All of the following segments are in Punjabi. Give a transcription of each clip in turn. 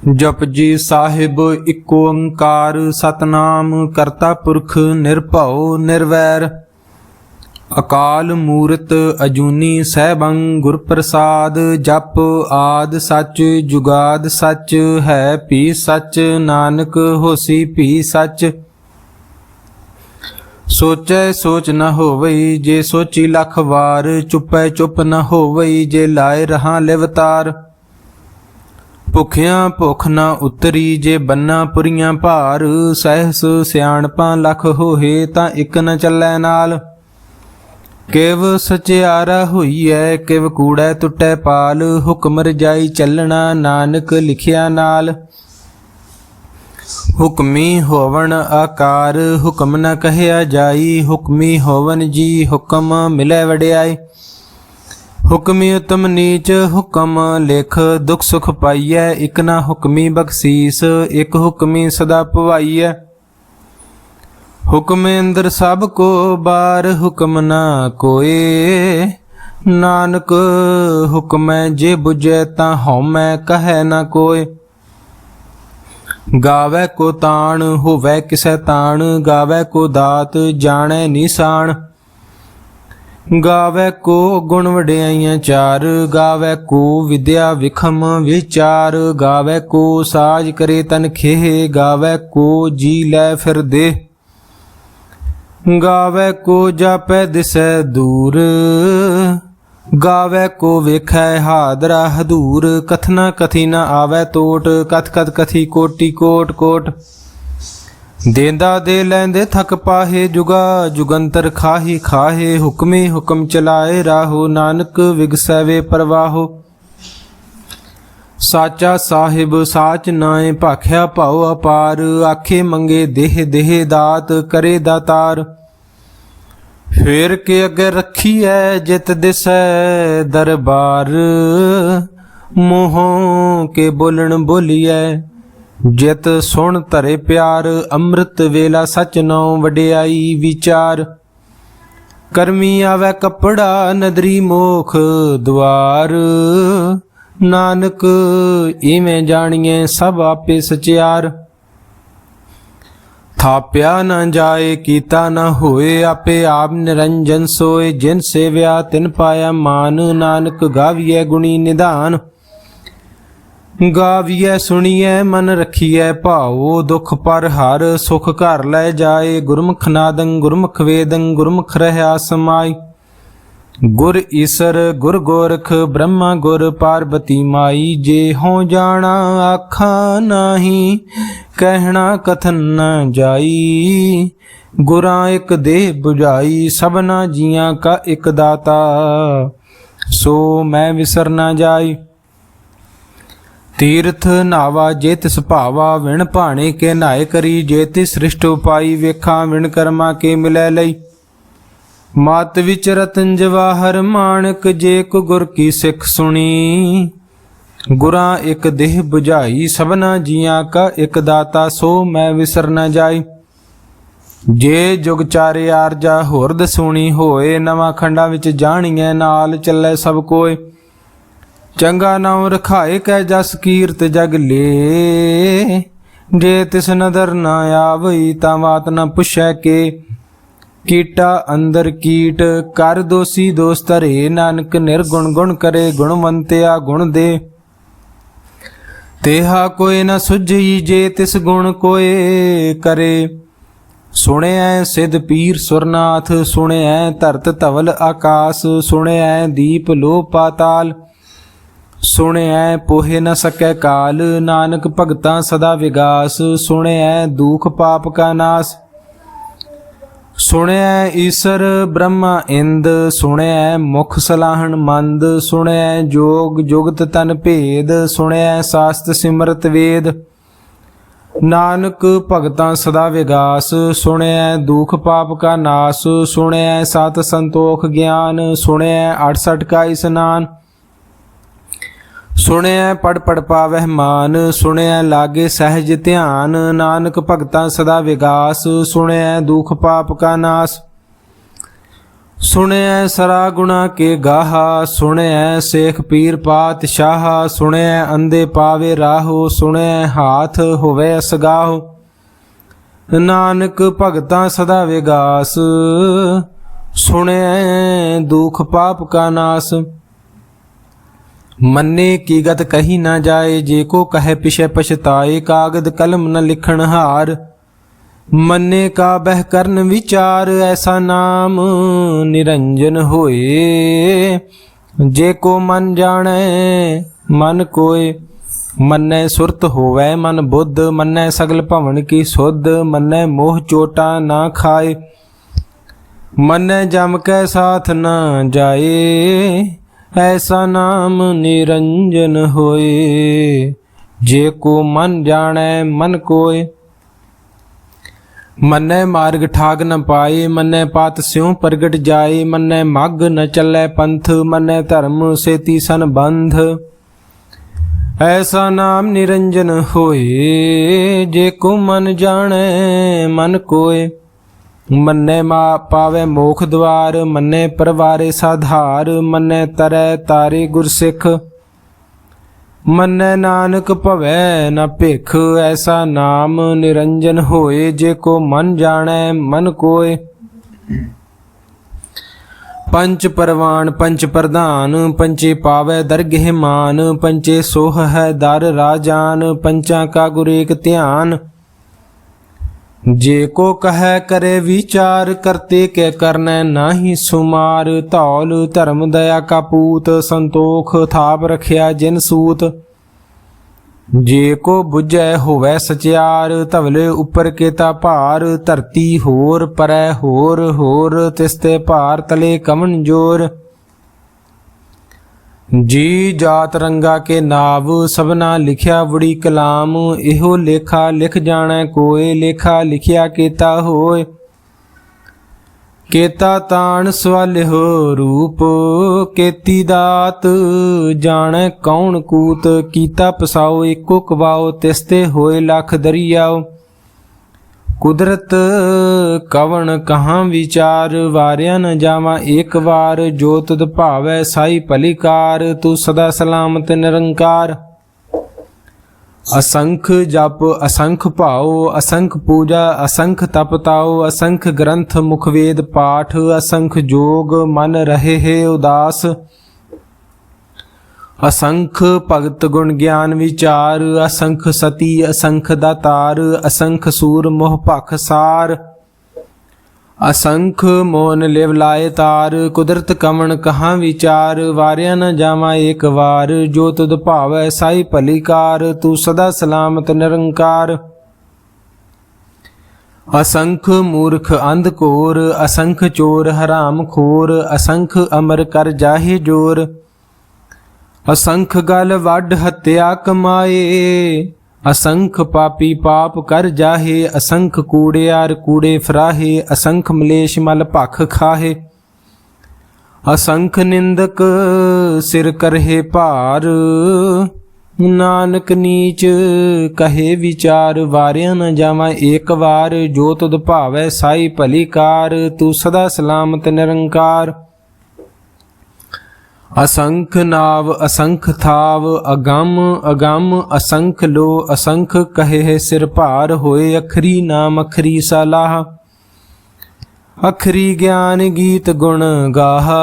जपजी साहिब इक ओंकार सतनाम करता पुरख निरभउ निर्वैर अकाल मूरत अजूनी सैभं गुर प्रसाद जप आद सच जुगाद सच है भी सच नानक होसी भी सच सोचै सोच न होवई जे सोची लख वार चुपै चुप न होवई जे लाए रहा लिवतार ਭੁਖਿਆਂ ਭੁਖ ਨਾ ਉਤਰੀ ਜੇ ਬੰਨਾ ਪੁਰੀਆਂ ਭਾਰ ਸਹਿਸ ਸਿਆਣਪਾਂ ਲਖ ਹੋਏ ਤਾਂ ਇੱਕ ਨ ਚੱਲੈ ਨਾਲ ਕਿਵ ਸਚਿਆਰਾ ਹੋਈਐ ਕਿਵ ਕੂੜੈ ਟੁੱਟੈ ਪਾਲ ਹੁਕਮ ਰਜਾਈ ਚੱਲਣਾ ਨਾਨਕ ਲਿਖਿਆ ਨਾਲ ਹੁਕਮੀ ਹੋਵਣ ਆਕਾਰ ਹੁਕਮ ਨ ਕਹਿਆ ਜਾਈ ਹੁਕਮੀ ਹੋਵਨ ਜੀ ਹੁਕਮ ਮਿਲੈ ਵਡਿਆਈ ਹੁਕਮੀ ਉਤਮ ਨੀਚ ਹੁਕਮ ਲਿਖ ਦੁਖ ਸੁਖ ਪਾਈਐ ਇਕ ਨਾ ਹੁਕਮੀ ਬਖਸ਼ੀਸ ਇਕ ਹੁਕਮੀ ਸਦਾ ਭਵਾਈਐ ਹੁਕਮ ਅੰਦਰ ਸਭ ਕੋ ਬਾਰ ਹੁਕਮ ਨਾ ਕੋਏ ਨਾਨਕ ਹੁਕਮੈ ਜੇ ਬੁਝੈ ਤਾਂ ਹਉਮੈ ਕਹੈ ਨਾ ਕੋਏ ਗਾਵੈ ਕੋ ਤਾਣ ਹੋਵੈ ਕਿਸੈ ਤਾਣ ਗਾਵੈ ਕੋ ਦਾਤ ਜਾਣੈ ਨਿਸ਼ਾਨ ਗਾਵੈ ਕੋ ਗੁਣ ਵਡਿਆਈਆਂ ਚਾਰ ਗਾਵੈ ਕੋ ਵਿਦਿਆ ਵਿਖਮ ਵਿਚਾਰ ਗਾਵੈ ਕੋ ਸਾਜ ਕਰੇ ਤਨ ਖੇਹ ਗਾਵੈ ਕੋ ਜੀ ਲੈ ਫਿਰ ਦੇ ਗਾਵੈ ਕੋ ਜਾਪੈ ਦਿਸੈ ਦੂਰ ਗਾਵੈ ਕੋ ਵੇਖੈ ਹਾਦਰਾ ਹਦੂਰ ਕਥਨਾ ਕਥੀ ਨ ਆਵੈ ਟੋਟ ਕਥ ਕਥ ਕਥੀ ਕੋਟੀ ਕੋਟ ਕੋਟ ਦੇਂਦਾ ਦੇ ਲੈਂਦੇ ਥਕ ਪਾਹੇ ਜੁਗਾ ਜੁਗੰਤਰ ਖਾਹੀ ਖਾਹੇ ਹੁਕਮੇ ਹੁਕਮ ਚਲਾਏ ਰਾਹੋ ਨਾਨਕ ਵਿਗਸੈ ਵੇ ਪਰਵਾਹੋ ਸਾਚਾ ਸਾਹਿਬ ਸਾਚ ਨਾਏ ਭਾਖਿਆ ਭਾਉ ਅਪਾਰ ਆਖੇ ਮੰਗੇ ਦੇਹ ਦੇਹ ਦਾਤ ਕਰੇ ਦਾਤਾਰ ਫੇਰ ਕੇ ਅੱਗੇ ਰੱਖੀਐ ਜਿਤ ਦਿਸੈ ਦਰਬਾਰ ਮੋਹੋਂ ਕੇ ਬੋਲਣ ਬੋਲੀਐ ਜਿਤ ਸੁਣ ਧਰੇ ਪਿਆਰ ਅੰਮ੍ਰਿਤ ਵੇਲਾ ਸਚ ਨਉ ਵਡਿਆਈ ਵਿਚਾਰ ਕਰਮੀ ਆਵੈ ਕੱਪੜਾ ਨਦਰੀ ਮੋਖ ਦੁਆਰ ਨਾਨਕ ਇਵੇਂ ਜਾਣੀਏ ਸਭ ਆਪੇ ਸਚਿਆਰ ਥਾਪਿਆ ਨ ਜਾਏ ਕੀਤਾ ਨ ਹੋਏ ਆਪੇ ਆਪ ਨਿਰੰਜਨ ਸੋਏ ਜਿਨ ਸੇਵਿਆ ਤਿਨ ਪਾਇਆ ਮਾਨ ਨਾਨਕ ਗਾਵੀਐ ਗੁਣੀ ਨਿਧਾਨ ਗਾਵੀਐ ਸੁਣੀਐ ਮਨ ਰਖੀਐ ਭਾਉ ਦੁਖ ਪਰ ਹਰ ਸੁਖ ਘਰ ਲੈ ਜਾਏ ਗੁਰਮੁਖ ਨਾਦੰ ਗੁਰਮੁਖ ਵੇਦੰ ਗੁਰਮੁਖ ਰਹਾ ਸਮਾਈ ਗੁਰ ਈਸਰ ਗੁਰ ਗੋਰਖ ਬ੍ਰਹਮਾ ਗੁਰ ਪਾਰਬਤੀ ਮਾਈ ਜੇ ਹੋ ਜਾਣਾ ਆਖਾਂ ਨਾਹੀ ਕਹਿਣਾ ਕਥਨ ਨ ਜਾਈ ਗੁਰਾਂ ਇੱਕ ਦੇਹ 부ਝਾਈ ਸਭਨਾ ਜੀਆਂ ਕਾ ਇੱਕ ਦਾਤਾ ਸੋ ਮੈਂ ਵਿਸਰ ਨਾ ਜਾਈ ਤੀਰਥ ਨਾਵਾ ਜੇ ਤਿਸ ਭਾਵਾ ਵਿਣ ਭਾਣੇ ਕੇ ਨਾਏ ਕਰੀ ਜੇ ਤਿਸ ਸ੍ਰਿਸ਼ਟ ਉਪਾਈ ਵੇਖਾਂ ਵਿਣ ਕਰਮਾ ਕੇ ਮਿਲੈ ਲਈ ਮਤ ਵਿਚ ਰਤਨ ਜਵਾਹਰ ਮਾਣਕ ਜੇ ਕੋ ਗੁਰ ਕੀ ਸਿੱਖ ਸੁਣੀ ਗੁਰਾਂ ਇੱਕ ਦੇਹ 부ਝਾਈ ਸਭਨਾ ਜੀਆਂ ਕਾ ਇੱਕ ਦਾਤਾ ਸੋ ਮੈਂ ਵਿਸਰ ਨਾ ਜਾਈ ਜੇ ਜੁਗ ਚਾਰੇ ਆਰਜਾ ਹੋਰ ਦਸੂਣੀ ਹੋਏ ਨਵਾਂ ਖੰਡਾਂ ਵਿੱਚ ਜਾਣੀਐ ਨਾਲ ਚੱਲੇ ਸਭ ਕੋਏ ਚੰਗਾ ਨਾਉ ਰਖਾਏ ਕੈ ਜਸ ਕੀਰਤ ਜਗ ਲੇ ਜੇ ਤਿਸ ਨਦਰ ਨਾ ਆਵਈ ਤਾਂ ਬਾਤ ਨਾ ਪੁੱਛੈ ਕੇ ਕੀਟਾ ਅੰਦਰ ਕੀਟ ਕਰ ਦੋਸੀ ਦੋਸ ਧਰੇ ਨਾਨਕ ਨਿਰਗੁਣ ਗੁਣ ਕਰੇ ਗੁਣਵੰਤਿਆ ਗੁਣ ਦੇ ਤੇਹਾ ਕੋਈ ਨ ਸੁਝਈ ਜੇ ਤਿਸ ਗੁਣ ਕੋਏ ਕਰੇ ਸੁਣਿਐ ਸਿਧ ਪੀਰ ਸੁਰਨਾਥ ਸੁਣਿਐ ਧਰਤ ਧਵਲ ਆਕਾਸ ਸੁਣਿਐ ਦੀਪ ਲੋ ਪਾਤਾਲ ਸੁਣਿਐ ਪੋਹੇ ਨ ਸਕੈ ਕਾਲ ਨਾਨਕ ਭਗਤਾਂ ਸਦਾ ਵਿਗਾਸ ਸੁਣਿਐ ਦੁਖ ਪਾਪ ਕਾ ਨਾਸ ਸੁਣਿਐ ਈਸਰ ਬ੍ਰਹਮਾ ਇੰਦ ਸੁਣਿਐ ਮੁਖ ਸਲਾਹਣ ਮੰਦ ਸੁਣਿਐ ਜੋਗ ਜੁਗਤ ਤਨ ਭੇਦ ਸੁਣਿਐ ਸਾਸਤ ਸਿਮਰਤ ਵੇਦ ਨਾਨਕ ਭਗਤਾਂ ਸਦਾ ਵਿਗਾਸ ਸੁਣਿਐ ਦੁਖ ਪਾਪ ਕਾ ਨਾਸ ਸੁਣਿਐ ਸਤ ਸੰਤੋਖ ਗਿਆਨ ਸੁਣਿਐ 68 ਕਾ ਇਸਨਾਨ ਸੁਣਿਐ ਪੜ ਪੜ ਪਾਵਹਿ ਮਾਨ ਸੁਣਿਐ ਲਾਗੇ ਸਹਿਜ ਧਿਆਨ ਨਾਨਕ ਭਗਤਾਂ ਸਦਾ ਵਿਗਾਸ ਸੁਣਿਐ ਦੁਖ ਪਾਪ ਕਾ ਨਾਸ ਸੁਣਿਐ ਸਰਾ ਗੁਣਾ ਕੇ ਗਾਹਾ, ਸੁਣਿਐ ਸੇਖ ਪੀਰ ਪਾਤਸ਼ਾਹ, ਸੁਣਿਐ ਅੰਧੇ ਪਾਵੇ ਰਾਹੋ, ਸੁਣਿਐ ਹਾਥ ਹੋਵੇ ਅਸਗਾਹੋ। ਨਾਨਕ ਭਗਤਾਂ ਸਦਾ ਵਿਗਾਸ, ਸੁਣਿਐ ਦੁਖ ਪਾਪ ਕਾ ਨਾਸ। ਮੰਨੇ ਕੀ ਗਤ ਕਹੀ ਨਾ ਜਾਏ, ਜੇ ਕੋ ਕਹੈ ਪਿਛੈ ਪਛਤਾਏ। ਕਾਗਦ ਕਲਮ ਨ ਲਿਖਣ ਹਾਰ, ਮੰਨੇ ਕਾ ਬਹਿ ਕਰਨ ਵਿਚਾਰ। ਐਸਾ ਨਾਮ ਨਿਰੰਜਨ ਹੋਏ, ਜੇ ਕੋ ਮਨ ਜਾਣੈ ਮਨ ਕੋਇ। ਮੰਨੈ ਸੁਰਤ ਹੋਵੈ ਮਨ ਬੁੱਧ, ਮੰਨੈ ਸਗਲ ਭਵਨ ਕੀ ਸੁਧ। ਮੰਨੈ ਮੋਹ ਚੋਟਾ ਨਾ ਖਾਏ, ਮੰਨੈ ਜਮ ਕੈ ਸਾਥ ਨਾ ਜਾਏ। ਐਸਾ ਨਾਮ ਨਿਰੰਜਨ ਹੋਏ, ਜੇ ਕੋ ਮਨ ਜਾਣੈ ਮਨ ਕੋਇ। ਮੰਨੈ ਮਾਰਗ ਠਾਗ ਨ ਪਾਏ, ਮੰਨੈ ਪਾਤ ਸਿਉ ਪ੍ਰਗਟ ਜਾਏ। ਮੰਨੈ ਮਗ ਨ ਚੱਲੈ ਪੰਥ, ਮੰਨੈ ਧਰਮ ਸੇਤੀ ਸੰਬੰਧ। ਐਸਾ ਨਾਮ ਨਿਰੰਜਨ ਹੋਏ, ਜੇ ਕੋ ਮਨ ਜਾਣੈ ਮਨ ਕੋਇ। ਮੰਨੈ ਮਾ ਪਾਵੈ ਮੋਖ ਦੁਆਰ, ਮੰਨੈ ਪਰਵਾਰੇ ਸਾਧਾਰ। ਮੰਨੈ ਤਰੈ ਤਾਰੇ ਗੁਰਸਿੱਖ, ਮੰਨੈ ਨਾਨਕ ਭਵੈ ਨ ਭਿਖ। ਐਸਾ ਨਾਮ ਨਿਰੰਜਨ ਹੋਏ, ਜੇ ਕੋ ਮਨ ਜਾਣੈ ਮਨ ਕੋਇ। ਪੰਚ ਪਰਵਾਨ ਪੰਚ ਪ੍ਰਧਾਨ, ਪੰਚੇ ਪਾਵੈ ਦਰਗਹਿ ਮਾਨ। ਪੰਚੇ ਸੋਹ ਹੈ ਦਰ ਰਾਜਾਨ, ਪੰਚਾਂ ਕਾ ਗੁਰ ਏਕ ਧਿਆਨ। ਜੇ ਕੋ ਕਹੈ ਕਰੇ ਵਿਚਾਰ, ਕਰਤੇ ਕੇ ਕਰਨੈ ਨਾਹੀ ਸੁਮਾਰ। ਧੌਲ ਧਰਮ ਦਇਆ ਕਾ ਪੂਤ, ਸੰਤੋਖ ਥਾਪ ਰਖਿਆ ਜਿਨ ਸੂਤ। ਜੇ ਕੋ ਬੁਝੈ ਹੋਵੈ ਸਚਿਆਰ, ਧਵਲੇ ਉੱਪਰ ਕੇਤਾ ਭਾਰ। ਧਰਤੀ ਹੋਰ ਪਰੈ ਹੋਰ ਹੋਰ, ਤਿਸਤੇ ਭਾਰ ਤਲੇ ਕਵਣ ਜੋਰ। ਜੀ ਜਾਤ ਰੰਗਾ ਕੇ ਨਾਵ, ਸਭਨਾ ਲਿਖਿਆ ਬੜੀ ਕਲਾਮ। ਇਹੋ ਲੇਖਾ ਲਿਖ ਜਾਣੈ ਕੋਇ, ਲੇਖਾ ਲਿਖਿਆ ਕੇਤਾ ਹੋਇ। ਕੇਤਾ ਤਾਣ ਸਵਾਲਿਓ ਰੂਪ, ਕੇਤੀ ਦਾਤ ਜਾਣੈ ਕੌਣ ਕੂਤ। ਕੀਤਾ ਪਸਾਓ ਏਕੋ ਕਵਾਓ, ਤਿਸਤੇ ਹੋਏ ਲੱਖ ਦਰਿਆਓ। ਕੁਦਰਤ ਕਵਣ ਕਹਾਂ ਵਿਚਾਰ, ਵਾਰਿਆ ਨ ਜਾਵਾਂ ਏਕ ਵਾਰ। ਜੋ ਤੁਧ ਭਾਵੈ ਸਾਈ ਭਲੀ ਕਾਰ, ਤੂੰ ਸਦਾ ਸਲਾਮਤ ਨਿਰੰਕਾਰ। असंख जप असंख भाव, असंख पूजा असंख तप ताओ। असंख ग्रंथ मुखवेद पाठ, असंख जोग मन रहे है उदास। असंख भगत गुण ज्ञान विचार, असंख सती असंख दातार। असंख सूर मोह भख सार, असंख मोन लिव लाए तार। कुदरत कवण कहाँ विचार, वारिया न जावा एक वार। जो तुद भावै साई भली कार, तू सदा सलामत निरंकार। असंख मूर्ख अंध कोर, असंख चोर हराम खोर। असंख अमर कर जाहे जोर, असंख गल वड हत्या कमाए। असंख पापी पाप कर जाहे, असंख कूड़ियार कूड़े फराहे। असंख मलेश मल भख खाहे, असंख निंदक सिर करहे भार। नानक नीच कहे विचार, वारिया न जावा एक वार। जो तुद भावै साई भली कार, तू सदा सलामत निरंकार। असंख नाव असंख थाव, अगम अगम असंख लो। असंख कहे सिर भार, होए अखरी नाम अखरी सलाह। अखरी ज्ञान गीत गुण गाहा,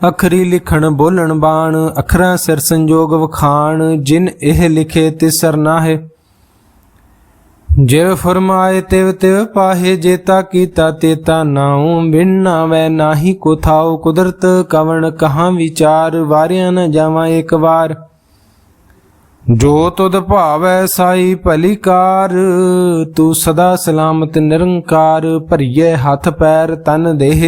अखरी लिखण बोलन बाण। अखरा सिर संजोग वखाण, जिन एह लिखे तिसर नाहे। जिव फरमाए तिव तिव पाहे, जेता कीता तेता नाऊ। बिन नावै नाही को थाओ, कुदरत कवण कहाँ विचार। वारिया न जावा एक वार। जो तुद भावै साई भली कार, तू सदा सलामत निरंकार। भरिए हथ पैर तन देह,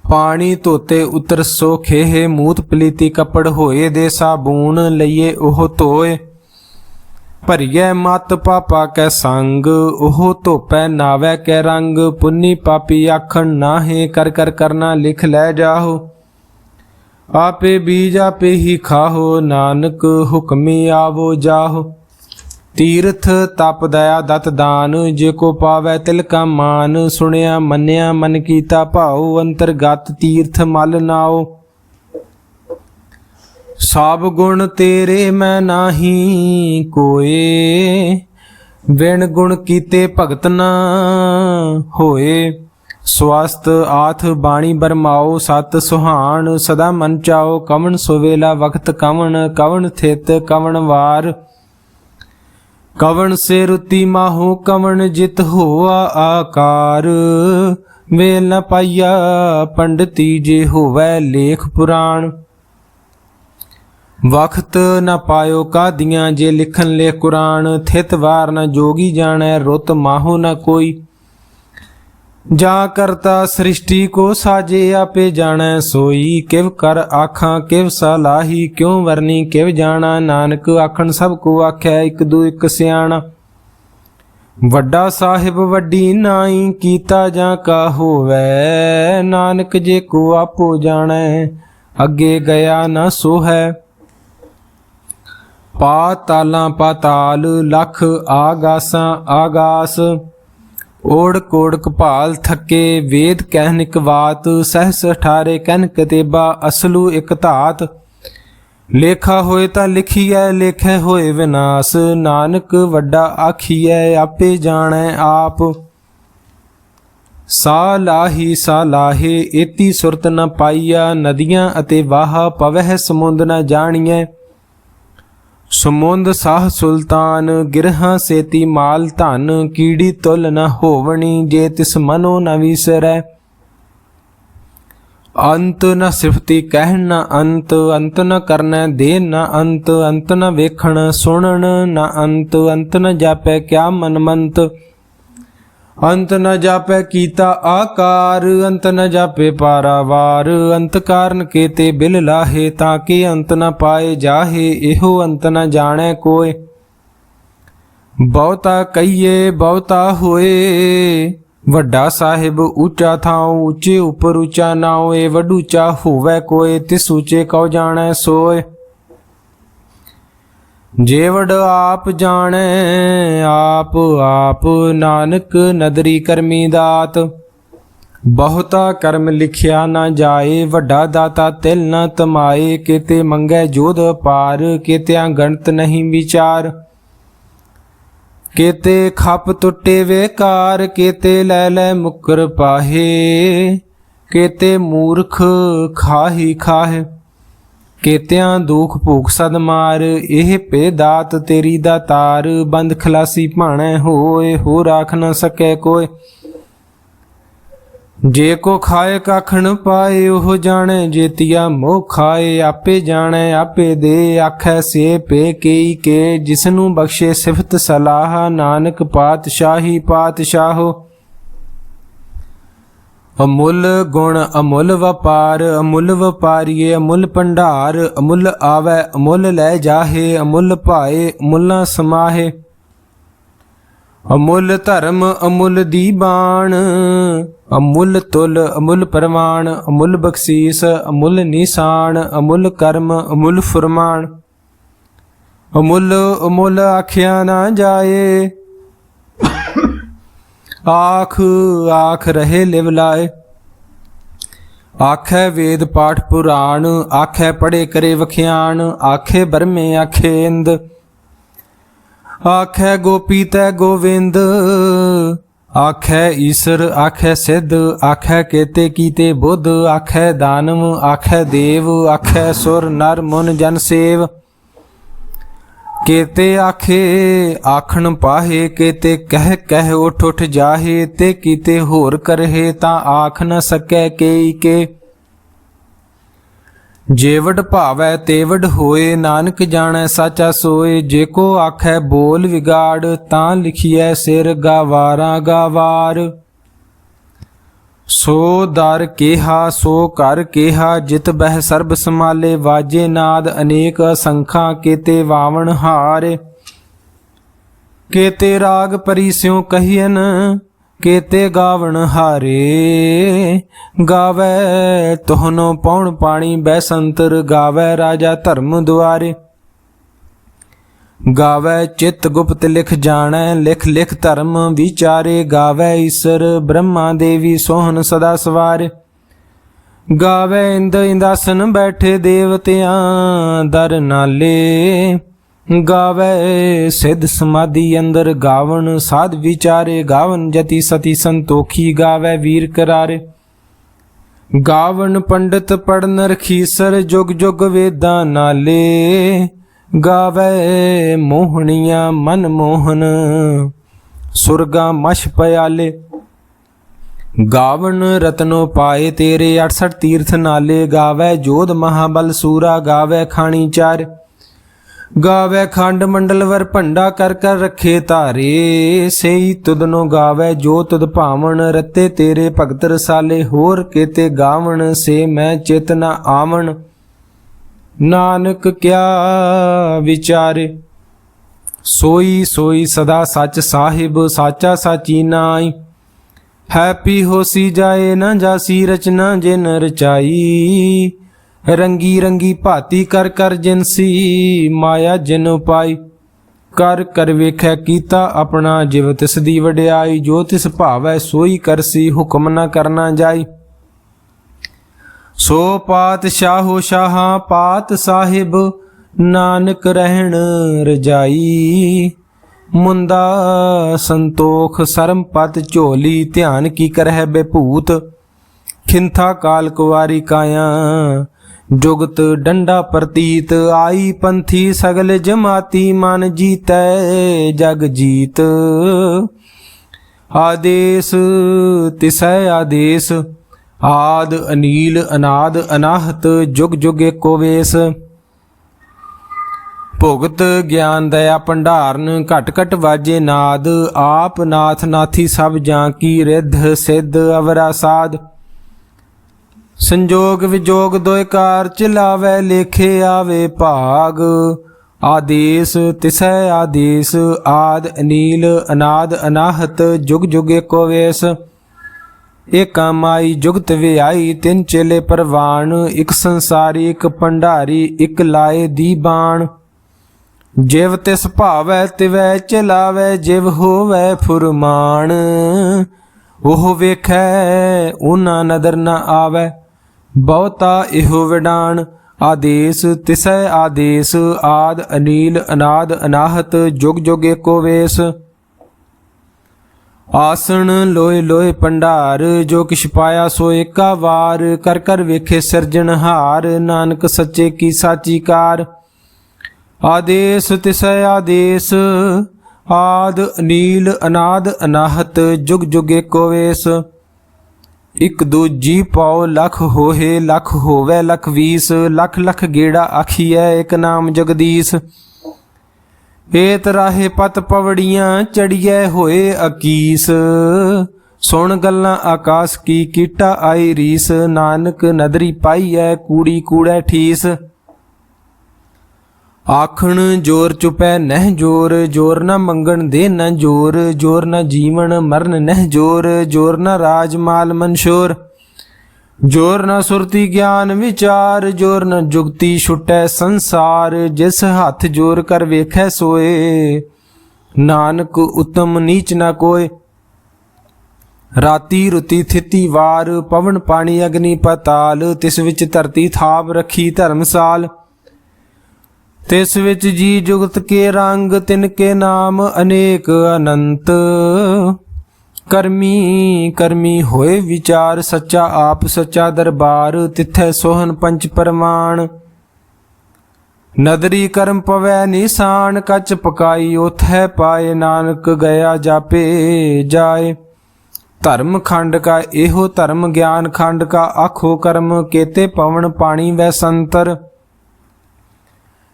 पानी धोते उतर सो खेह। मूत पलीती कपड़ होए दे, साबून लइए ओह धोए। भरिए मत पापा कै संग, ओह धोपै नावै कै रंग। पुन्नी पापी आखण नाहे, कर कर करना लिख लै जाहो। आपे बीज आपे ही खाहो, नानक हुक्मी आवो जाहो। ਤੀਰਥ ਤਪ ਦਇਆ ਦਤ ਦਾਨ, ਜੇ ਕੋ ਪਾਵੈ ਤਿਲ ਕਾ ਮਾਨ। ਸੁਣਿਆ ਮੰਨਿਆ ਮਨ ਕੀਤਾ ਭਾਉ, ਅੰਤਰਗਤ ਤੀਰਥ ਮਲ ਨਾਉ। ਸਭ ਗੁਣ ਤੇਰੇ ਮੈਂ ਨਾਹੀ ਕੋਏ, ਵਿਣ ਗੁਣ ਕੀਤੇ ਭਗਤ ਨਾ ਹੋਏ। ਸਵਸਤ ਆਥ ਬਾਣੀ ਬਰਮਾਓ, ਸਤ ਸੁਹਾਣ ਸਦਾ ਮਨ ਚਾਓ। ਕਵਣ ਸੁਵੇਲਾ ਵਖਤ ਕਵਣ, ਕਵਣ ਥਿਤ ਕਵਣ ਵਾਰ। ਕਵਣ ਸੇ ਰੁਤੀ ਮਾਹੂ, ਕਵਣ ਜਿਤ ਹੋਆ ਆਕਾਰ। ਵੇਲ ਨ ਪਾਈਆ ਪੰਡਤੀ, ਜੇ ਹੋਵੈ ਲੇਖ ਪੁਰਾਣ। ਵਖਤ ਨ ਪਾਇਓ ਕਾਦੀਆਂ, ਜੇ ਲਿਖਨ ਲੇਖ ਕੁਰਾਨ। ਥਿਤ ਵਾਰ ਨ ਜੋਗੀ ਜਾਣੈ, ਰੁਤ ਮਾਹੂ ਨ ਕੋਈ। ਜਾ ਕਰਤਾ ਸ੍ਰਿਸ਼ਟੀ ਕੋ ਸਾਜੇ, ਆਪੇ ਜਾਣੈ ਸੋਈ। ਕਿਵ ਕਰ ਆਖਾਂ ਕਿਵ ਸਲਾਹੀ, ਕਿਉ ਵਰਨੀ ਕਿਵ ਜਾਣਾ। ਨਾਨਕ ਆਖਣ ਸਭ ਕੋ ਆਖੈ, ਇਕ ਦੂ ਇਕ ਸਿਆਣਾ। ਵੱਡਾ ਸਾਹਿਬ ਵੱਡੀ ਨਾਈ, ਕੀਤਾ ਜਾਂ ਕਾ ਹੋਵੈ। ਨਾਨਕ ਜੇ ਕੋ ਆਪੋ ਜਾਣੈ, ਅੱਗੇ ਗਿਆ ਨ ਸੋਹੈ। ਪਾਤਾਲਾਂ ਪਾਤਾਲ, ਲਖ ਆਗਾਸਾਂ ਆਗਾਸ। ਓੜ ਕੋੜ ਕਪਾਲ ਥੱਕੇ, ਵੇਦ ਕਹਿਨ ਇਕ ਬਾਤ। ਸਹਸ 18 ਕਹਿਨ ਕਤੇਬਾ, ਅਸਲੂ ਇਕ ਧਾਤ। ਲੇਖਾ ਹੋਏ ਤਾਂ ਲਿਖੀਐ, ਲੇਖੈ ਹੋਏ ਵਿਨਾਸ਼। ਨਾਨਕ ਵੱਡਾ ਆਖੀਐ, ਆਪੇ ਜਾਣੈ ਆਪ। ਸਾ ਲਾਹੀ ਸਾ ਲਾਹੇ, ਏਤੀ ਸੁਰਤ ਨ ਪਾਈਆ। ਨਦੀਆਂ ਅਤੇ ਵਾਹਾ, ਪਵਹਿ ਸਮੁੰਦ ਨ ਜਾਣੀਐ। ਸਮੁੰਦ ਸਾਹ ਸੁਲਤਾਨ, ਗਿਰਹਾਂ ਸੇਤੀ ਮਾਲ ਧਨ। ਕੀੜੀ ਤੁਲ ਨ ਹੋਵਣੀ, ਜੇ ਤਿਸ ਮਨੋ ਨ ਵਿਸਰੈ। ਅੰਤ ਨ ਸਿਫਤੀ ਕਹਿਣ ਨ ਅੰਤ, ਅੰਤ ਨ ਕਰਨੈ ਦੇ ਨ ਅੰਤ। ਅੰਤ ਨ ਵੇਖਣ ਸੁਣਨ ਨ ਅੰਤ, ਅੰਤ ਨ ਜਾਪੈ ਕਿਆ ਮਨਮੰਤ। ਅੰਤ ਨ ਜਾਪੈ ਕੀਤਾ ਆਕਾਰ, ਅੰਤ ਨ ਜਾਪੇ ਪਾਰਾਵਾਰ। ਅੰਤ ਕਾਰਨ ਕੇਤੇ ਬਿਲ ਲਾਹੇ, ਤਾਂ ਕਿ ਅੰਤ ਨ ਪਾਏ ਜਾਹੇ। ਇਹੋ ਅੰਤ ਨ ਜਾਣੈ ਕੋਇ, ਬਹੁਤਾ ਕਹੀਏ ਬਹੁਤਾ ਹੋਏ। ਵੱਡਾ ਸਾਹਿਬ ਉੱਚਾ ਥਾਉ, ਉੱਚੇ ਉਪਰ ਉੱਚਾ ਨਾਉ। ਏ ਵੱਡ ਉੱਚਾ ਹੋਵੈ ਕੋਇ, ਤਿਸ ਉੱਚੇ ਕਉ ਜਾਣੈ ਸੋਇ। ਜੇ ਵਡ ਆਪ ਜਾਣੈ ਆਪ ਆਪ, ਨਾਨਕ ਨਦਰੀ ਕਰਮੀ ਦਾਤ। ਬਹੁਤਾ ਕਰਮ ਲਿਖਿਆ ਨਾ ਜਾਏ, ਵੱਡਾ ਦਾਤਾ ਤਿਲ ਨ ਤਮਾਏ। ਕੇਤੇ ਮੰਗੈ ਜੋਧ ਪਾਰ, ਕੇਤਿਆਂ ਗਣਤ ਨਹੀਂ ਵਿਚਾਰ। ਕੇਤੇ ਖਪ ਟੁੱਟੇ ਵੇਕਾਰ, ਕੇਤੇ ਲੈ ਲੈ ਮੁਕਰ ਪਾਹੇ। ਕੇਤੇ ਮੂਰਖ ਖਾਹੀ ਖਾਹੇ, ਕੇਤਿਆਂ ਦੁਖ ਭੂਖ ਸਦ ਮਾਰ। ਇਹ ਭੇ ਦਾਤ ਤੇਰੀ ਦਾਤਾਰ, ਬੰਦ ਖਲਾਸੀ ਭਾਣੈ ਹੋਏ। ਹੋ ਰਾਖ ਨ ਸਕੈ ਕੋਇ, ਜੇ ਕੋ ਖਾਏ ਕੱਖ ਨ ਪਾਏ। ਉਹ ਜਾਣੈ ਜੇਤੀਆ ਮੋਹ ਖਾਏ, ਆਪੇ ਜਾਣੈ ਆਪੇ ਦੇ। ਆਖੈ ਸੇ ਭੇ ਕੇਈ ਕੇ, ਜਿਸਨੂੰ ਬਖਸ਼ੇ ਸਿਫਤ ਸਲਾਹ। ਨਾਨਕ ਪਾਤਸ਼ਾਹੀ ਪਾਤਸ਼ਾਹੋ, ਅਮੁੱਲ ਗੁਣ ਅਮੁੱਲ ਵਪਾਰ। ਅਮੁੱਲ ਵਪਾਰੀਏ ਅਮੁੱਲ ਭੰਡਾਰ, ਅਮੁੱਲ ਆਵੈ ਅਮੁੱਲ ਲੈ ਜਾਹੇ। ਅਮੁੱਲ ਭਾਏ ਅਮੁੱਲਾਂ ਸਮਾਹੇ। ਅਮੁੱਲ ਧਰਮ ਅਮੁੱਲ ਦੀਬਾਨ, ਅਮੁੱਲ ਤੁਲ ਅਮੁੱਲ ਪ੍ਰਮਾਣ। ਅਮੁੱਲ ਬਖਸ਼ੀਸ ਅਮੁੱਲ ਨਿਸ਼ਾਨ, ਅਮੁੱਲ ਕਰਮ ਅਮੁੱਲ ਫੁਰਮਾਨ। ਅਮੁੱਲ ਅਮੁੱਲ ਆਖਿਆ ਨਾ ਜਾਏ, ਆਖ ਆਖ ਰਹੇ ਲਿਵ ਲਾਏ। ਆਖੈ ਵੇਦ ਪਾਠ ਪੁਰਾਣ, ਆਖੈ ਪੜੇ ਕਰੇ ਵਖਿਆਨ। ਆਖੇ ਬਰਮੇ ਆਖੇ ਇੰਦ, ਆਖੈ ਗੋਪੀ ਤੈ ਗੋਵਿੰਦ। ਆਖੈ ਈਸਰ ਆਖੈ ਸਿੱਧ, ਆਖੈ ਕੇਤੇ ਕੀਤੇ ਬੁੱਧ। ਆਖੈ ਦਾਨਵ ਆਖੈ ਦੇਵ, ਆਖੈ ਸੁਰ ਨਰ ਮੁਨ ਜਨ ਸੇਵ। ਕੇਤੇ ਆਖੇ ਆਖਣ ਪਾਹੇ, ਕੇਤੇ ਕਹਿ ਕਹਿ ਉਠ ਉਠ ਜਾਹੇ। ਤੇ ਕੀਤੇ ਹੋਰ ਕਰਹਿ, ਤਾਂ ਆਖ ਨ ਸਕੈ ਕੇਈ ਕੇ। ਜੇ ਵਡ ਭਾਵੈ ਤੇ ਵਡ ਹੋਏ, ਨਾਨਕ ਜਾਣੈ ਸਾਚਾ ਸੋਏ। ਜੇ ਕੋ ਆਖੈ ਬੋਲ ਵਿਗਾੜ, ਤਾਂ ਲਿਖੀਐ ਸਿਰ ਗਾਵਾਰਾਂ ਗਾਵਾਰ। ਸੋ ਦਰ ਕੇਹਾ ਸੋ ਘਰ ਕੇਹਾ, ਜਿਤ ਬਹਿ ਸਰਬ ਸਮਾਲੇ। ਵਾਜੇ ਨਾਦ ਅਨੇਕ ਅਸੰਖਾਂ, ਕੇਤੇ ਵਾਵਣ ਹਾਰੇ। ਕੇਤੇ ਰਾਗ ਪਰੀ ਸਿਉ ਕਹੀਐਨ, ਕੇਤੇ ਗਾਵਣ ਹਾਰੇ। ਗਾਵੈ ਤੋਹਨੋ ਪੌਣ ਪਾਣੀ ਬੈਸੰਤਰ, ਗਾਵੈ ਰਾਜਾ ਧਰਮ ਦੁਆਰੇ। ਗਾਵੈ ਚਿਤ ਗੁਪਤ ਲਿਖ ਜਾਣੈ, ਲਿਖ ਲਿਖ ਧਰਮ ਵਿਚਾਰੇ। ਗਾਵੈ ਈਸਰ ਬ੍ਰਹਮਾ ਦੇਵੀ ਸੋਹਣ ਸਦਾ ਸਵਾਰੇ। ਗਾਵੈ ਇੰਦ ਇੰਦਾਸਨ ਬੈਠੇ ਦੇਵਤਿਆਂ ਦਰ ਨਾਲੇ। ਗਾਵੈ ਸਿੱਧ ਸਮਾਧੀ ਅੰਦਰ ਗਾਵਨ ਸਾਧ ਵਿਚਾਰੇ। ਗਾਵਨ ਜਤੀ ਸਤੀ ਸੰਤੋਖੀ ਗਾਵੈ ਵੀਰ ਕਰਾਰੇ। ਗਾਵਨ ਪੰਡਤ ਪੜਨ ਰਖੀਸਰ ਜੁਗ ਜੁਗ ਵੇਦਾਂ ਨਾਲੇ। ਗਾਵੈ ਮੋਹਣੀਆਂ ਮਨ ਮੋਹਨ ਸੁਰਗਾ ਮਛ ਪਿਆਲੇ। ਗਾਵਨ ਰਤਨੋ ਪਾਏ ਤੇਰੇ 68 ਤੀਰਥ ਨਾਲੇ। ਗਾਵੈ ਜੋਧ ਮਹਾਬਲ ਸੂਰਾ ਗਾਵੈ ਖਾਣੀ ਚਾਰ। ਗਾਵੈ ਖੰਡ ਮੰਡਲ ਵਰ ਭੰਡਾ ਕਰ ਕਰ ਰੱਖੇ ਧਾਰੇ। ਸਈ ਤੁਧਨੋ ਗਾਵੈ ਜੋ ਤੁਧ ਭਾਵਨ ਰਤੇ ਤੇਰੇ ਭਗਤ ਰਸਾਲੇ। ਹੋਰ ਕੇਤੇ ਗਾਵਣ ਸੇ ਮੈਂ ਚਿਤ ਨ ਆਵਣ ਨਾਨਕ ਕਿਆ ਵਿਚਾਰੇ। ਸੋਈ ਸੋਈ ਸਦਾ ਸੱਚ ਸਾਹਿਬ ਸਾਚਾ ਸਾਚੀ ਨਾਈ। ਹੈਪੀ ਹੋਸੀ ਜਾਏ ਨਾ ਜਾਸੀ ਰਚਨਾ ਜਿਨ ਰਚਾਈ। ਰੰਗੀ ਰੰਗੀ ਭਾਤੀ ਕਰ ਕਰ ਜਿਨਸੀ ਮਾਇਆ ਜਿਨ ਉਪਾਈ। ਕਰ ਕਰ ਵੇਖੈ ਕੀਤਾ ਆਪਣਾ ਜਿਵ ਤਿਸ ਦੀ ਵਡਿਆਈ। ਜੋ ਤਿਸ ਭਾਵੈ ਸੋਈ ਕਰਸੀ ਹੁਕਮ ਨ ਕਰਨਾ ਜਾਈ। ਸੋ ਪਾਤਸ਼ਾਹੋ ਸ਼ਾਹਾਂ ਪਾਤ ਸਾਹਿਬ ਨਾਨਕ ਰਹਿਣ ਰਜਾਈ। ਮੁੰਦਾ ਸੰਤੋਖ ਸਰਮ ਪਤ ਝੋਲੀ ਧਿਆਨ ਕੀ ਕਰਹਿ ਬੇਭੂਤ। ਖਿੰਥਾ ਕਾਲ ਕੁਵਾਰੀ ਕਾਇਆ ਜੁਗਤ ਡੰਡਾ ਪ੍ਰਤੀਤ। ਆਈ ਪੰਥੀ ਸਗਲ ਜਮਾਤੀ ਮਨ ਜੀਤੈ ਜਗ ਜੀਤ। ਆਦੇਸ ਤਿਸੈ ਆਦੇਸ ਆਦ ਅਨੀਲ ਅਨਾਦ ਅਨਾਹਤ ਜੁਗ ਜੁਗ ਏਕੋ ਵੇਸ। ਭੁਗਤ ਗਿਆਨ ਦਇਆ ਭੰਡਾਰਨ ਘਟ ਘਟ ਵਾਜੇ ਨਾਦ। ਆਪ ਨਾਥ ਨਾਥੀ ਸਭ ਜਾਂ ਕੀ ਰਿੱਧ ਸਿੱਧ ਅਵਰਾ ਸਾਧ। ਸੰਜੋਗ ਵਿਜੋਗ ਦੋਇ ਕਾਰ ਚਲਾਵੈ ਲੇਖੇ ਆਵੇ ਭਾਗ। ਆਦੇਸ ਤਿਸੈ ਆਦੇਸ ਆਦ ਅਨੀਲ ਅਨਾਦ ਅਨਾਹਤ ਜੁਗ ਜੁਗ ਏਕੋ ਵੇਸ। ਏਕਾ ਮਾਈ ਜੁਗਤ ਵਿਆਈ ਤਿੰਨ ਚੇਲੇ ਪਰਵਾਨ। ਇੱਕ ਸੰਸਾਰੀ ਇੱਕ ਭੰਡਾਰੀ ਇੱਕ ਲਾਏ ਦੀ ਬਾਣ। ਜਿਵ ਤਿਸ ਭਾਵੈ ਤਿਵੈ ਚਲਾਵੈ ਜਿਵ ਹੋਵੈ ਫੁਰਮਾਨ। ਉਹ ਵੇਖੈ ਉਹਨਾਂ ਨਦਰ ਨ ਆਵੈ ਬਹੁਤਾ ਇਹੋ ਵਿਡਾਣ। ਆਦੇਸ ਤਿਸੈ ਆਦੇਸ ਆਦ ਅਨੀਲ ਅਨਾਦ ਅਨਾਹਤ ਜੁਗ ਜੁਗ ਏਕੋ ਵੇਸ। ਆਸਣ ਲੋਏ ਲੋਏ ਭੰਡਾਰ ਜੋ ਕਿਛ ਪਾਇਆ ਸੋ ਏਕਾ ਵਾਰ। ਕਰ ਕਰ ਵੇਖੇ ਸਿਰਜਣਹਾਰ ਨਾਨਕ ਸੱਚੇ ਕੀ ਸਾਚੀ ਕਾਰ। ਆਦੇਸ ਤਿਸੈ ਆਦੇਸ ਆਦ ਅਨੀਲ ਅਨਾਦ ਅਨਾਹਤ ਜੁਗ ਜੁਗ ਏਕੋ ਵੇਸ। ਇਕ ਦੂਜੀ ਪਾਉ ਲਖ ਹੋਏ ਲਖ ਹੋਵੇ ਲਖ 20। ਲਖ ਲਖ ਗੇੜਾ ਆਖੀਐ ਇਕ ਨਾਮ ਜਗਦੀਸ਼। ਏਤ ਰਾਹੇ ਪਤ ਪਵੜੀਆਂ ਚੜੀਐ ਹੋਏ ਅਕੀਸ। ਸੁਣ ਗੱਲਾਂ ਆਕਾਸ ਕੀ ਕੀਟਾ ਆਈ ਰੀਸ। ਨਾਨਕ ਨਦਰੀ ਪਾਈਐ ਕੂੜੀ ਕੂੜੈ ਠੀਸ। ਆਖਣ ਜੋਰ ਚੁਪੈ ਨਹਿ ਜੋਰ ਜੋਰ ਨਾ ਮੰਗਣ ਦੇ ਨਾ ਜੋਰ। ਜੋਰ ਨਾ ਜੀਵਨ ਮਰਨ ਨਹਿ ਜੋਰ ਜੋਰ ਨਾ ਰਾਜ ਮਾਲ ਮਨਸ਼ੋਰ। ਜੋਰ ਨਾ ਸੁਰਤੀ ਗਿਆਨ ਵਿਚਾਰ ਜੋਰ ਨਾ ਜੁਗਤੀ ਛੁਟੈ ਸੰਸਾਰ। ਜਿਸ ਹੱਥ ਜੋਰ ਕਰ ਵੇਖੈ ਸੋਏ ਨਾਨਕ ਉਤਮ ਨੀਚ ਨਾ ਕੋਏ। ਰਾਤੀ ਰੁਤੀ ਥਿਤੀ ਵਾਰ ਪਵਨ ਪਾਣੀ ਅਗਨੀ ਪਤਾਲ। ਤਿਸ ਵਿੱਚ ਧਰਤੀ ਥਾਪ ਰੱਖੀ ਧਰਮਸਾਲ। ਤਿਸ ਵਿੱਚ ਜੀ ਜੁਗਤ ਕੇ ਰੰਗ ਤਿਨ ਕੇ ਨਾਮ ਅਨੇਕ ਅਨੰਤ। ਕਰਮੀ ਕਰਮੀ ਹੋਏ ਵਿਚਾਰ ਸੱਚਾ ਆਪ ਸੱਚਾ ਦਰਬਾਰ। ਤਿੱਥੈ ਸੋਹਨ ਪੰਚ ਪਰਮਾਨ। ਨਦਰੀ ਕਰਮ ਪਵੈ ਨਿਸ਼ਾਨ ਕੱਚ ਪਕਾਈ ਉਥੈ ਪਾਏ। ਨਾਨਕ ਗਿਆ ਜਾਪੇ ਜਾਏ। ਧਰਮ ਖੰਡ ਕਾ ਇਹੋ ਧਰਮ ਗਿਆਨ ਖੰਡ ਕਾ ਆਖੋ ਕਰਮ। ਕੇਤੇ ਪਵਨ ਪਾਣੀ ਵੈ ਸੰਤਰ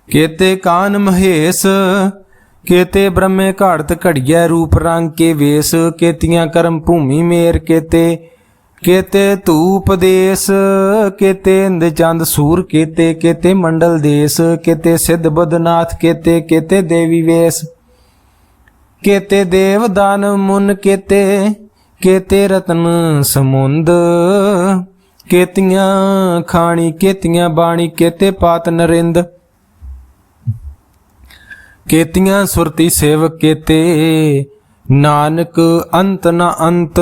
ਕੇਤੇ ਕਾਨ ਮਹੇਸ਼। ਕੇਤੇ ਬ੍ਰਹਮੇ ਘਾੜਤ ਘੜੀਐ ਰੂਪ ਰੰਗ ਕੇ ਵੇਸ। ਕੇਤੀਆਂ ਕਰਮ ਭੂਮੀ ਮੇਰ ਕੇਤੇ ਕੇਤੇ ਧੂਪ ਦੇਸ। ਕੇਤੇ ਇੰਦ ਚੰਦ ਸੂਰ ਕੇਤੇ ਕੇਤੇ ਮੰਡਲ ਦੇਸ। ਕੇਤੇ ਸਿੱਧ ਬੁੱਧਨਾਥ ਕੇਤੇ ਕੇਤੇ ਦੇਵੀ ਵੇਸ। ਕੇਤੇ ਦੇਵ ਦਾਨ ਮੁਨ ਕੇਤੇ ਕੇਤੇ ਰਤਨ ਸਮੁੰਦ। ਕੇਤੀਆਂ ਖਾਣੀ ਕੇਤੀਆਂ ਬਾਣੀ ਕੇਤੇ ਪਾਤ ਨਰਿੰਦ। केतियां सुरती सेवक केते, नानक अंत न अंत।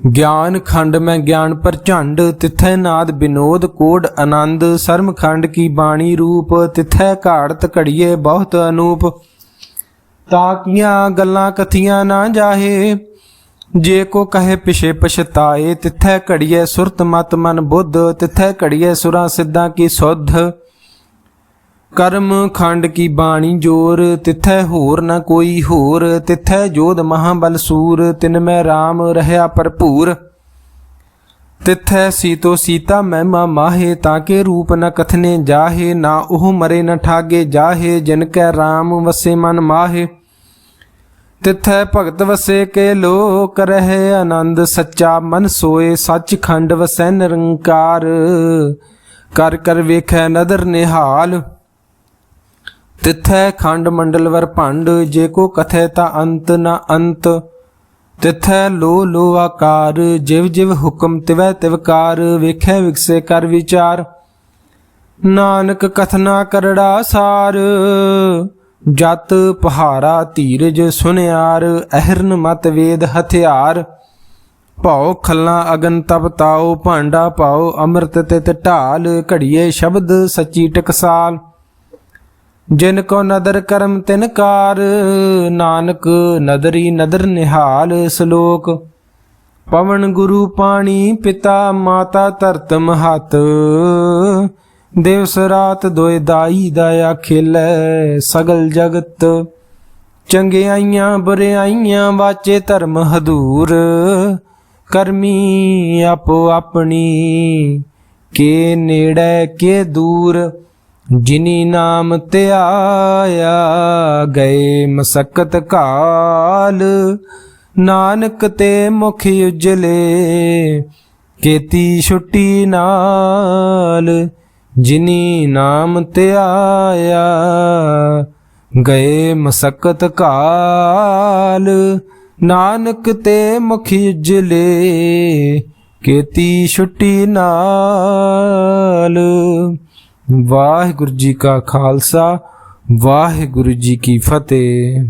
ज्ञान खंड में ज्ञान प्रचंड, तिथै नाद विनोद कोड आनंद। सर्म खंड की बाणी रूप, तिथै घाड़त घड़िए बहुत अनूप। ताकियां गल्लां कथियां ना जाहे, जे को कहे पिछे पछताए। तिथै घड़िए सुरत मत मन बुद्ध, तिथै घड़िए सुरां सिद्धां की सुध। कर्म खंड की बाणी जोर, तिथै होर न कोई होर। तिथै जोध महाबल सूर, तिन में राम रहया भरपूर। तिथै सीतो सीता महिमा माहे, ताके रूप न कथने जाहे। ना ओह मरे न ठागे जाहे, जिनकै राम वसे मन माहे। तिथै भगत वसे के लोक, रहे आनंद सच्चा मन सोए। सच खंड वसै निरंकार, कर कर वेखै नदर निहाल। तिथै खंड मंडल वर भंड, जे को कथै ता अंत न अंत। तिथै लो लो आकार, जिव जिव हुक्म तिवै तिवकार। वेखै विकसे कर विचार, नानक कथना करड़ा सार। जत पहारा धीरज सुनियार, अहिरन मत वेद हथियार। भाओ खल्ला अगन तप ताओ, भांडा पाओ अमृत तित ढाल। घड़िए शब्द सच्ची टकसाल, जिनको नदर करम तिनकार। नानक नदरी नदर निहाल। श्लोक। पवन गुरु पानी पिता, माता धरत महत। दिवस रात दोए दाई दया खेलै, सगल जगत। चंगियाइयां बुरियाइयां, वाचे धर्म हदूर। करमी आपो अपनी, के नेड़े के दूर। जिनी नाम त्याया, गए मसकत काल। नानक ते मुख उजले, केती छुट्टी नाल। जिनी नाम त्याया, गए मसकत काल। नानक ते मुख उजले, केती छुट्टी नाल। वाहिगुरु जी का खालसा, वाहिगुरु जी की फतेह।